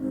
So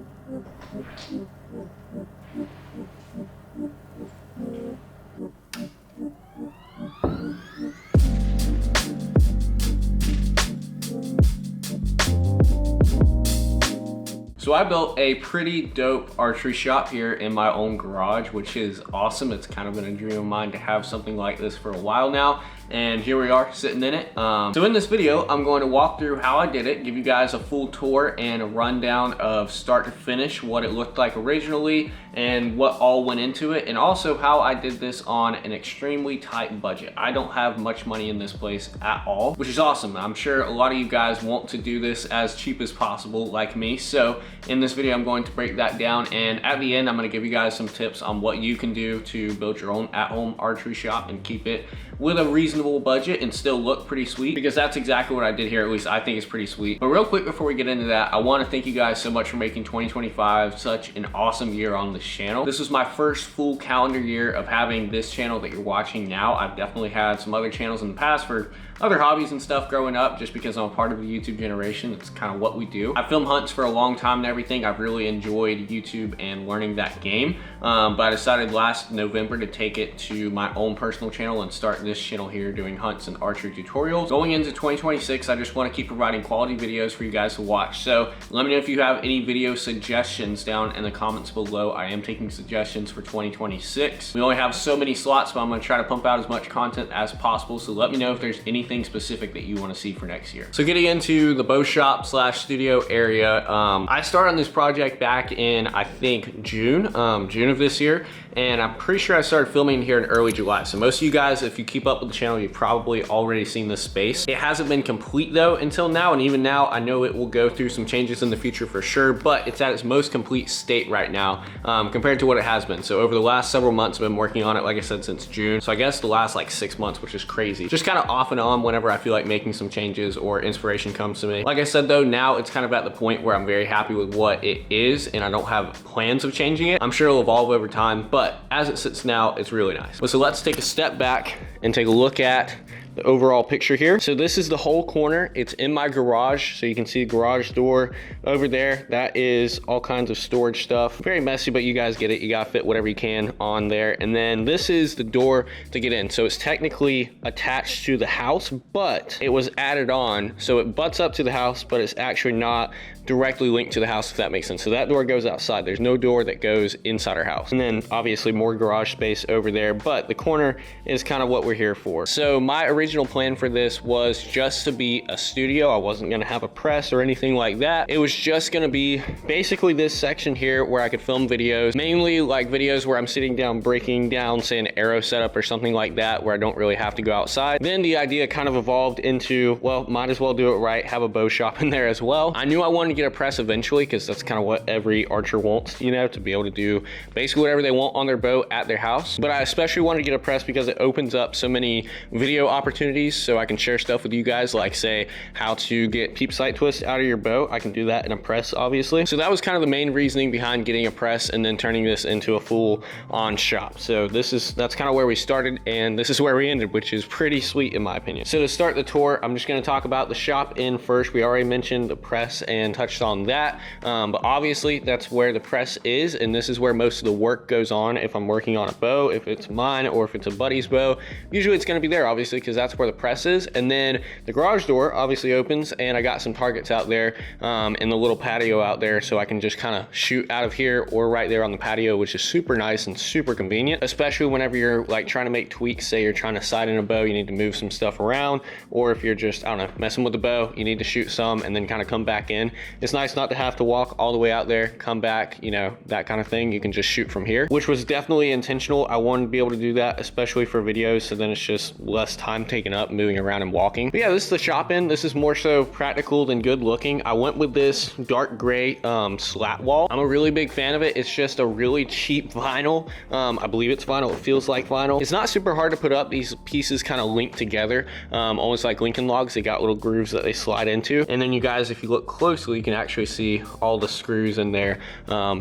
I built a pretty dope archery shop here in my own garage, which is awesome. It's kind of been a dream of mine to have something like this for a while now. And here we are sitting in it. So in this video, I'm going to walk through how I did it, give you guys a full tour and a rundown of start to finish, what it looked like originally and what all went into it, and also how I did this on an extremely tight budget. I don't have much money in this place at all, which is awesome. I'm sure a lot of you guys want to do this as cheap as possible like me. So in this video, I'm going to break that down, and at the end, I'm going to give you guys some tips on what you can do to build your own at-home archery shop and keep it with a reasonable budget and still look pretty sweet, because that's exactly what I did here. At least I think it's pretty sweet. But real quick before we get into that, I want to thank you guys so much for making 2025 such an awesome year on this channel. This was my first full calendar year of having this channel that you're watching now. I've definitely had some other channels in the past for other hobbies and stuff growing up, just because I'm a part of the YouTube generation. It's kind of what we do. I filmed hunts for a long time and everything. I've really enjoyed YouTube and learning that game. But I decided last November to take it to my own personal channel and start this channel here doing hunts and archery tutorials. Going into 2026, I just want to keep providing quality videos for you guys to watch. So let me know if you have any video suggestions down in the comments below. I am taking suggestions for 2026. We only have so many slots, but I'm going to try to pump out as much content as possible. So let me know if there's anything specific that you want to see for next year. So getting into the bow shop slash studio area, I started on this project back in, I think, June of this year, and I'm pretty sure I started filming here in early July. So most of you guys, if you keep up with the channel, you've probably already seen this space. It hasn't been complete though until now, and even now I know it will go through some changes in the future for sure, but it's at its most complete state right now compared to what it has been. So over the last several months, I've been working on it, like I said, since June. So I guess the last like 6 months, which is crazy. Just kind of off and on whenever I feel like making some changes or inspiration comes to me. Like I said though, now it's kind of at the point where I'm very happy with what it is and I don't have plans of changing it. I'm sure it'll evolve over time, but as it sits now, it's really nice. So let's take a step back and take a look at the overall picture here. So this is the whole corner. It's in my garage. So you can see the garage door over there. That is all kinds of storage stuff. Very messy, but you guys get it. You gotta fit whatever you can on there. And then this is the door to get in. So it's technically attached to the house, but it was added on. So it butts up to the house, but it's actually not directly linked to the house, if that makes sense. So that door goes outside. There's no door that goes inside our house. And then obviously more garage space over there, but the corner is kind of what we're here for. So my original plan for this was just to be a studio. I wasn't gonna have a press or anything like that. It was just gonna be basically this section here where I could film videos, mainly like videos where I'm sitting down, breaking down, say, an arrow setup or something like that, where I don't really have to go outside. Then the idea kind of evolved into, well, might as well do it right, have a bow shop in there as well. I knew I wanted to get a press eventually, because that's kind of what every archer wants, you know, to be able to do basically whatever they want on their bow at their house. But I especially wanted to get a press because it opens up so many video opportunities, so I can share stuff with you guys, like say how to get peep sight twist out of your bow. I can do that in a press, obviously. So that was kind of the main reasoning behind getting a press and then turning this into a full on shop. So that's kind of where we started, and this is where we ended, which is pretty sweet in my opinion. So to start the tour, I'm just going to talk about the shop in first. We already mentioned the press and touched on that, but obviously that's where the press is, and this is where most of the work goes on. If I'm working on a bow, if it's mine or if it's a buddy's bow, usually it's going to be there, obviously, because that's where the press is. And then the garage door obviously opens, and I got some targets out there in the little patio out there, so I can just kind of shoot out of here or right there on the patio, which is super nice and super convenient, especially whenever you're like trying to make tweaks. Say you're trying to sight in a bow, you need to move some stuff around, or if you're just, I don't know, messing with the bow, you need to shoot some and then kind of come back in. It's nice not to have to walk all the way out there, come back, you know, that kind of thing. You can just shoot from here, which was definitely intentional. I wanted to be able to do that, especially for videos, so then it's just less time taken up moving around and walking. But yeah, this is the shop in. This is more so practical than good looking. I went with this dark gray slat wall. I'm a really big fan of it. It's just a really cheap vinyl. I believe it's vinyl. It feels like vinyl. It's not super hard to put up. These pieces kind of link together, almost like Lincoln logs. They got little grooves that they slide into. And then you guys, if you look closely, you can actually see all the screws in there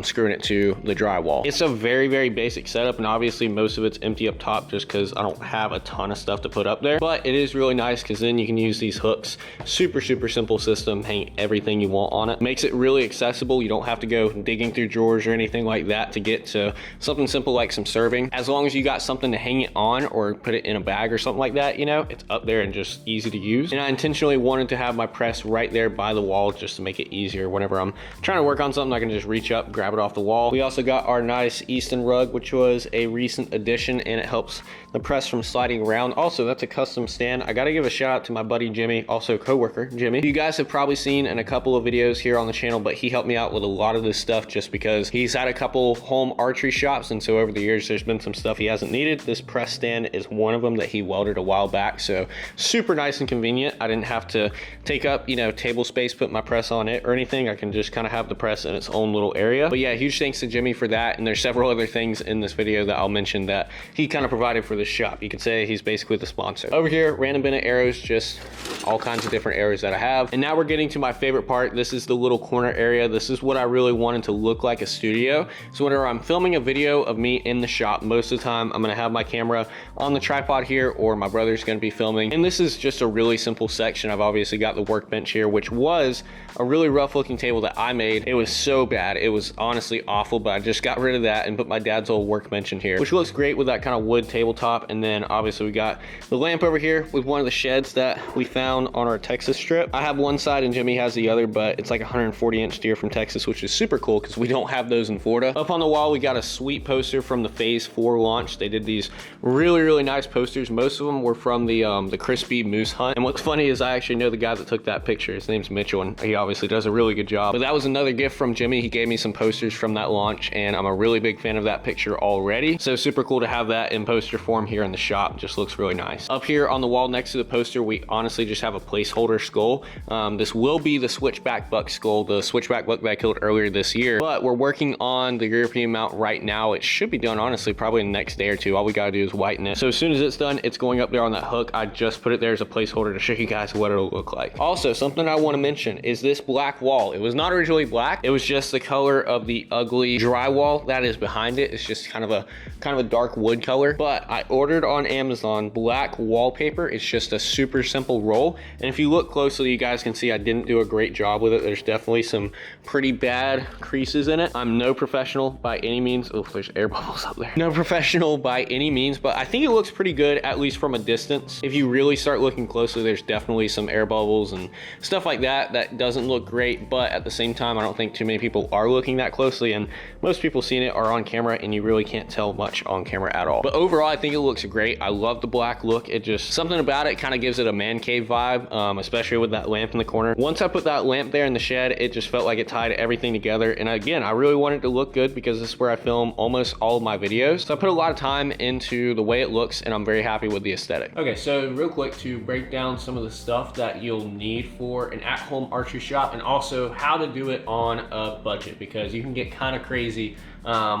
screwing it to the drywall. It's a very, very basic setup, and obviously most of it's empty up top just because I don't have a ton of stuff to put up there. but it is really nice because then you can use these hooks. Super simple system, hang everything you want on it. Makes it really accessible. You don't have to go digging through drawers or anything like that to get to something simple like some serving. As long as you got something to hang it on or put it in a bag or something like that, you know, it's up there and just easy to use. And I intentionally wanted to have my press right there by the wall just to make it easier whenever I'm trying to work on something. I can just reach up, grab it off the wall. We also got our nice Easton rug, which was a recent addition, and it helps the press from sliding around. Also, that's a custom stand. I gotta give a shout out to my buddy Jimmy, also co-worker Jimmy. You guys have probably seen in a couple of videos here on the channel, but he helped me out with a lot of this stuff just because he's had a couple home archery shops, and so over the years there's been some stuff he hasn't needed. This press stand is one of them that he welded a while back, so super nice and convenient. I didn't have to take up, you know, table space, put my press on it or anything. I can just kind of have the press in its own little area. But yeah, huge thanks to Jimmy for that, and there's several other things in this video that I'll mention that he kind of provided for this shop. You could say he's basically the sponsor. Over here, random bin of arrows, just all kinds of different arrows that I have. And now we're getting to my favorite part. This is the little corner area. This is what I really wanted to look like a studio. So whenever I'm filming a video of me in the shop, most of the time I'm gonna have my camera on the tripod here, or my brother's gonna be filming. And this is just a really simple section. I've obviously got the workbench here, which was a really rough looking table that I made. It was so bad. It was honestly awful, but I just got rid of that and put my dad's old workbench in here, which looks great with that kind of wood tabletop. And then obviously we got the lamp over here with one of the sheds that we found on our Texas trip. I have one side and Jimmy has the other, but it's like a 140-inch deer from Texas, which is super cool because we don't have those in Florida. Up on the wall, we got a sweet poster from the Phase 4 launch. They did these really nice posters. Most of them were from the crispy moose hunt. And what's funny is I actually know the guy that took that picture. His name's Mitchell, and he obviously does a really good job. But that was another gift from Jimmy. He gave me some posters from that launch, and I'm a really big fan of that picture already. So super cool to have that in poster form here in the shop. Just looks really nice. Up here on the wall next to the poster, we honestly just have a placeholder skull. This will be the switchback buck skull, the switchback buck that I killed earlier this year, but we're working on the European mount right now. It should be done honestly probably in the next day or two. All we gotta do is whiten it. So as soon as it's done, it's going up there on that hook. I just put it there as a placeholder to show you guys what it'll look like. Also, something I want to mention is this black wall. It was not originally black. It was just the color of the ugly drywall that is behind it. It's just kind of a dark wood color, but I ordered on Amazon black wallpaper. It's just a super simple roll, and if you look closely, you guys can see I didn't do a great job with it. There's definitely some pretty bad creases in it. I'm no professional by any means. Oh, there's air bubbles up there. No professional by any means, but I think it looks pretty good, at least from a distance. If you really start looking closely, there's definitely some air bubbles and stuff like that that doesn't look great, but at the same time, I don't think too many people are looking that closely, and most people seeing it are on camera, and you really can't tell much on camera at all. But overall, I think it looks great. I love the black look. It just, something about it kind of gives it a man cave vibe, especially with that lamp in the corner. Once I put that lamp there in the shed, it just felt like it tied everything together. And again, I really wanted it to look good because this is where I film almost all of my videos. So I put a lot of time into the way it looks, and I'm very happy with the aesthetic. Okay, so real quick to break down some of the stuff that you'll need for an at-home archery shop, and also how to do it on a budget, because you can get kind of crazy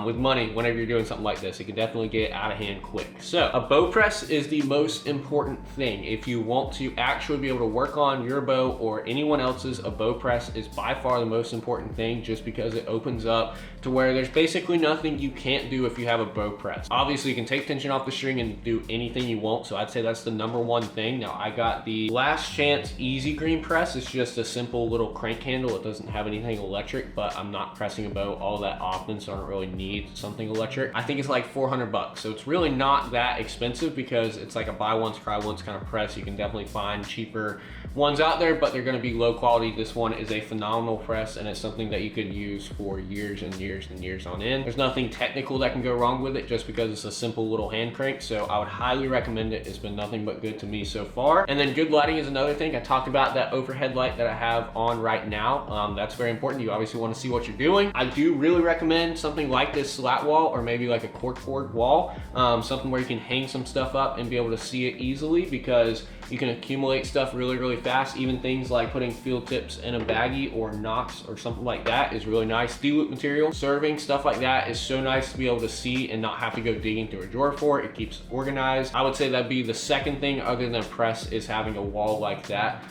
with money whenever you're doing something like this. It can definitely get out of hand quick. So a bow press is the most important thing. If you want to actually be able to work on your bow or anyone else's, a bow press is by far the most important thing, just because it opens up to where there's basically nothing you can't do if you have a bow press. Obviously you can take tension off the string and do anything you want, so I'd say that's the #1 thing. Now I got the Last Chance Easy Green press. It's just a simple little crank handle. It doesn't have anything electric, but I'm not pressing a bow all that often, so I don't really need something electric. I think it's like 400 bucks, so it's really not that expensive because it's like a buy once cry once kind of press. You can definitely find cheaper ones out there, but they're going to be low quality. This one is a phenomenal press, and it's something that you could use for years and years and years on end. There's nothing technical that can go wrong with it just because it's a simple little hand crank, so I would highly recommend it. It's been nothing but good to me so far. And then good lighting is another thing. I talked about that overhead light that I have on right now. That's very important. You obviously want to see what you're doing. I do really recommend something like this slat wall, or maybe like a corkboard wall, something where you can hang some stuff up and be able to see it easily, because you can accumulate stuff really fast. Even things like putting field tips in a baggie or knots or something like that is really nice. D-loop material, serving, stuff like that is so nice to be able to see and not have to go digging through a drawer for it. It keeps it organized. I would say that'd be the second thing other than a press, is having a wall like that,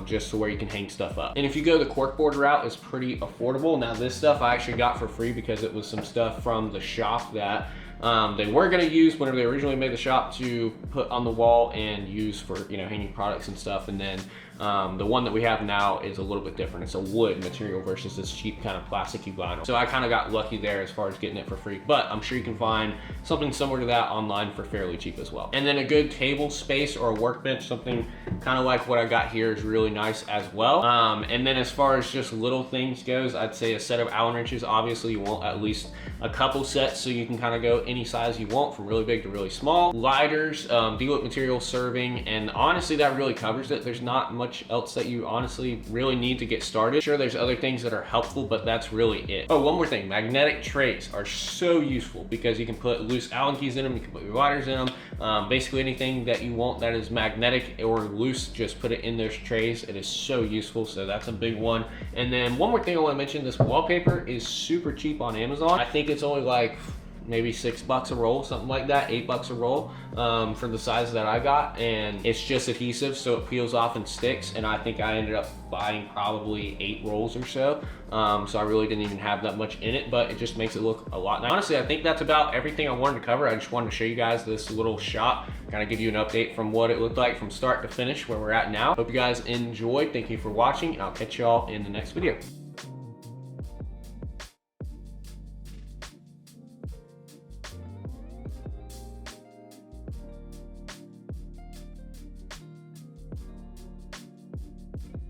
just so where you can hang stuff up. And if you go the corkboard route, it's pretty affordable. Now this stuff I actually got for free because it was some stuff from the shop that They were gonna use whenever they originally made the shop to put on the wall and use for, you know, hanging products and stuff. And then the one that we have now is a little bit different. It's a wood material versus this cheap kind of plasticky vinyl. So I kind of got lucky there as far as getting it for free, but I'm sure you can find something similar to that online for fairly cheap as well. And then a good table space or a workbench, something kind of like what I got here, is really nice as well. And then as far as just little things goes, I'd say a set of Allen wrenches. Obviously you want at least a couple sets so you can kind of go any size you want, from really big to really small. Lighters, D-look material, serving, and honestly that really covers it. There's not much else that you honestly really need to get started. Sure, there's other things that are helpful, but that's really it. Oh, one more thing, magnetic trays are so useful because you can put loose Allen keys in them, you can put your lighters in them, basically anything that you want that is magnetic or loose, just put it in those trays. It is so useful, so that's a big one. And then one more thing I want to mention, this wallpaper is super cheap on Amazon. I think it's only like maybe $6 a roll, something like that, $8 a roll for the size that I got, and it's just adhesive, so it peels off and sticks. And I think I ended up buying probably 8 rolls or so, so I really didn't even have that much in it, but it just makes it look a lot nicer. Honestly, I think that's about everything I wanted to cover. I just wanted to show you guys this little shop, kind of give you an update from what it looked like from start to finish, where we're at now. Hope you guys enjoyed. Thank you for watching, and I'll catch y'all in the next video.